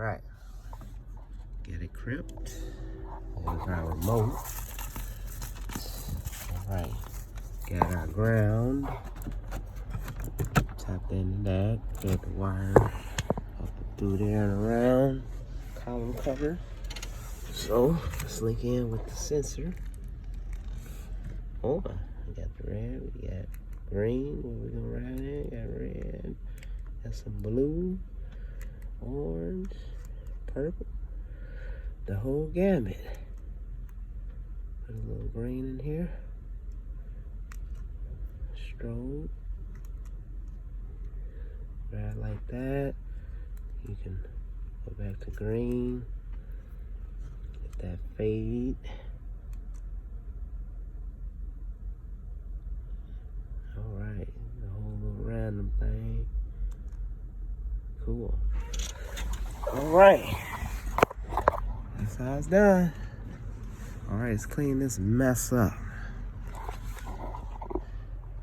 right. Get it crimped. There's our remote. All right. Got our ground. Tapped into that. Get the wire up through there and around. Column cover. So let's link in with the sensor. Oh, we got the red, we got green. What we gonna ride in? Got red. Got some blue, orange, purple. The whole gamut. Put a little green in here. Strobe. Ride like that. You can go back to green. Get that fade. Alright, the whole little random thing. Cool. Alright. That's how it's done. Alright, let's clean this mess up.